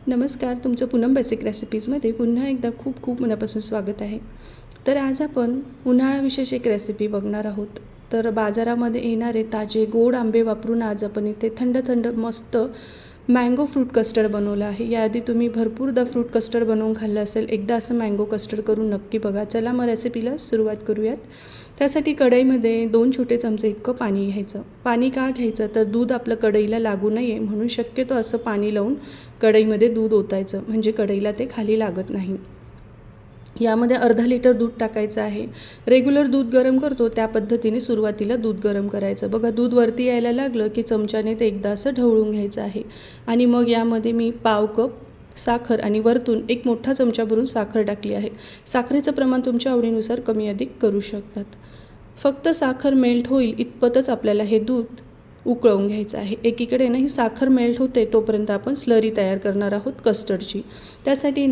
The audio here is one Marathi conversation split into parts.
नमस्कार, तुमचं पूनम बेसिक रेसिपीजमध्ये पुन्हा एकदा खूप खूप मनापासून स्वागत आहे. तर आज आपण उन्हाळा विशेष एक रेसिपी बघणार आहोत. तर बाजारामध्ये येणारे ताजे गोड आंबे वापरून आज आपण इथे थंड थंड मस्त मँगो फ्रूट कस्टर्ड बनवलं आहे. याआधी तुम्ही भरपूरदा फ्रूट कस्टर्ड बनवून खाल्लं असेल. एकदा असं मँगो कस्टर्ड करून नक्की बघा. चला मग रेसिपीला सुरुवात करूयात. त्यासाठी कढईमध्ये 2 छोटे चमचे इतकं पाणी घ्यायचं. पाणी का घ्यायचं तर दूध आपलं कढईला लागू नये म्हणून शक्यतो असं पाणी लावून कढईमध्ये दूध ओतायचं, म्हणजे कढईला ते खाली लागत नाही. यामध्ये अर्धा लिटर दूध टाकायचं आहे. रेग्युलर दूध गरम करतो त्या पद्धतीने सुरुवातीला दूध गरम करायचं. बघा, दूध वरती यायला लागलं की चमच्याने ते एकदा असं ढवळून घ्यायचं आहे. आणि मग यामध्ये मी पाव कप साखर आणि वरतून एक मोठा चमचा भरून साखर टाकली आहे. साखरेचं प्रमाण तुमच्या आवडीनुसार कमी अधिक करू शकतात. फक्त साखर मेल्ट होईल इतपतच आपल्याला हे दूध उकळवून घ्यायचं आहे. एकीकडे ही साखर मेल्ट होते तोपर्यंत आपण स्लरी तयार करणार आहोत कस्टर्डची. त्यासाठी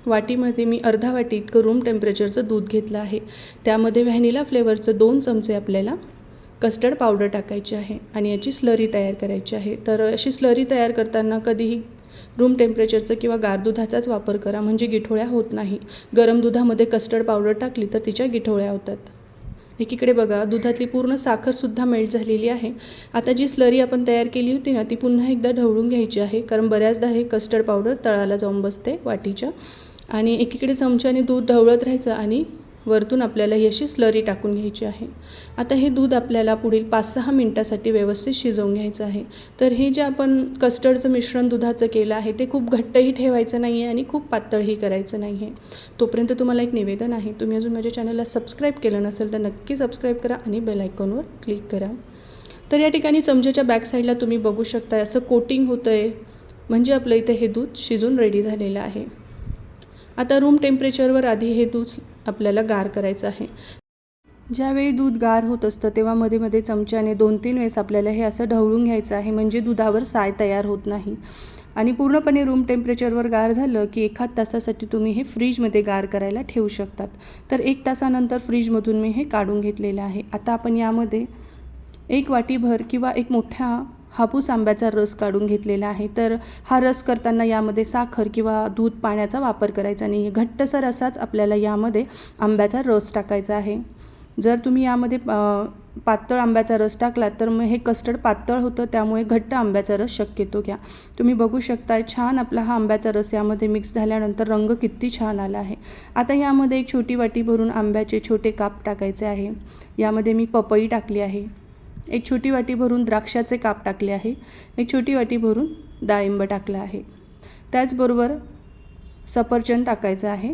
वाटीमध्ये मी अर्धा वाटी इतकं रूम टेम्परेचरचं दूध घेतलं आहे. त्यामध्ये व्हॅनिला फ्लेवरचं 2 चमचे आपल्याला कस्टर्ड पावडर टाकायची आहे आणि याची स्लरी तयार करायची आहे. तर अशी स्लरी तयार करताना कधीही रूम टेम्परेचरचं किंवा गार दुधाचाच वापर करा, म्हणजे गिठोळ्या होत नाही. गरम दुधामध्ये कस्टर्ड पावडर टाकली तर तिच्या गिठोळ्या होतात. एकीकडे बघा, दुधातली पूर्ण साखरसुद्धा मेल्ट झालेली आहे. आता जी स्लरी आपण तयार केली होती ती पुन्हा एकदा ढवळून घ्यायची आहे, कारण बऱ्याचदा हे कस्टर्ड पावडर तळाला जाऊन बसते वाटीच्या. आणि एकीकडे चमच्याने दूध ढवळत राहायचं आणि वरतून आपल्याला ही अशी स्लरी टाकून घ्यायची आहे. आता हे दूध आपल्याला पुढील 5-6 मिनटासाठी व्यवस्थित शिजवून घ्यायचं आहे. तर हे जे आपण कस्टर्डचं मिश्रण दुधाचं केलं आहे ते खूप घट्टही ठेवायचं नाही आहे आणि खूप पातळही करायचं नाही आहे. तोपर्यंत तुम्हाला एक निवेदन आहे, तुम्ही अजून माझ्या चॅनलला सबस्क्राईब केलं नसेल तर नक्की सबस्क्राईब करा आणि बेल आयकॉनवर क्लिक करा. तर या ठिकाणी चमच्याच्या बॅक साईडला तुम्ही बघू शकता असं कोटिंग होतं आहे, म्हणजे आपलं इथे हे दूध शिजून रेडी झालेलं आहे. आता रूम टेम्परेचरवर आधी हे दूध आपल्याला गार करायचं आहे. ज्यावेळी दूध गार होत असतं तेव्हा मध्ये मध्ये चमच्याने 2-3 वेळेस आपल्याला हे असं ढवळून घ्यायचं आहे, म्हणजे दुधावर साय तयार होत नाही. आणि पूर्णपणे रूम टेम्परेचरवर गार झालं की 1 तासासाठी तुम्ही हे फ्रीजमध्ये गार करायला ठेवू शकतात. तर 1 तासानंतर फ्रीजमधून मी हे काढून घेतलेलं आहे. आता आपण यामध्ये 1 वाटीभर किंवा एक मोठा हापूस आंब्याचा रस काढून घेतलेला आहे. तर हा रस करताना यामध्ये साखर किंवा दूध पाण्याचा वापर करायचा नाही. घट्टसर असाच आपल्याला यामध्ये आंब्याचा रस टाकायचा आहे. जर तुम्ही यामध्ये पातळ आंब्याचा रस टाकला तर मग हे कस्टर्ड पातळ होतं, त्यामुळे घट्ट आंब्याचा रस शक्यतो घ्या. तुम्ही बघू शकता छान आपला हा आंब्याचा रस यामध्ये मिक्स झाल्यानंतर रंग किती छान आला आहे. आता यामध्ये एक छोटी वाटी भरून आंब्याचे छोटे काप टाकायचे आहे. यामध्ये मी पपई टाकली आहे. एक छोटी वाटी भरून द्राक्षाचे काप टाकले आहे. एक छोटी वाटी भरून डाळिंब टाकलं आहे. त्याचबरोबर सफरचंद टाकायचं आहे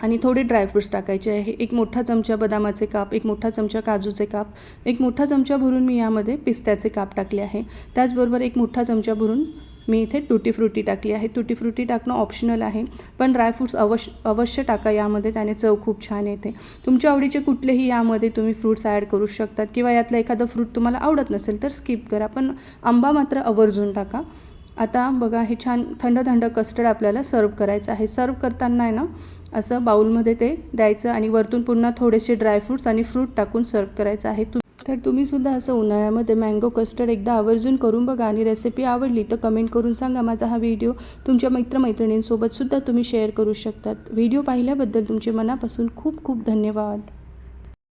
आणि थोडे ड्रायफ्रूट्स टाकायचे आहे. एक मोठा चमचा बदामाचे काप, एक मोठा चमचा काजूचे काप, एक मोठा चमचा भरून मी यामध्ये पिस्त्याचे काप टाकले आहे. त्याचबरोबर एक मोठा चमचा भरून मी इथे टुटी फ्रुटी टाकली आहे. टुटी फ्रुटी टाकणं ऑप्शनल आहे, पण ड्रायफ्रूट्स अवश्य टाका यामध्ये, त्याने चव खूप छान येते. तुमच्या आवडीचे कुठलेही यामध्ये तुम्ही फ्रूट्स ॲड करू शकतात, किंवा यातलं एखादं फ्रूट तुम्हाला आवडत नसेल तर स्किप करा, पण आंबा मात्र आवर्जून टाका. आता बघा, हे छान थंड थंड कस्टर्ड आपल्याला सर्व करायचं आहे. सर्व करताना असं बाउलमध्ये ते द्यायचं आणि वरतून पुन्हा थोडेसे ड्रायफ्रूट्स आणि फ्रूट टाकून सर्व करायचं आहे. तर तुम्हीसुद्धा असं उन्हाळ्यामध्ये मँगो कस्टर्ड एकदा आवर्जून करून बघा आणि रेसिपी आवडली तर कमेंट करून सांगा. माझा हा व्हिडिओ तुमच्या मित्रमैत्रिणींसोबतसुद्धा तुम्ही शेअर करू शकतात. व्हिडिओ पाहिल्याबद्दल तुमचे मनापासून खूप खूप धन्यवाद.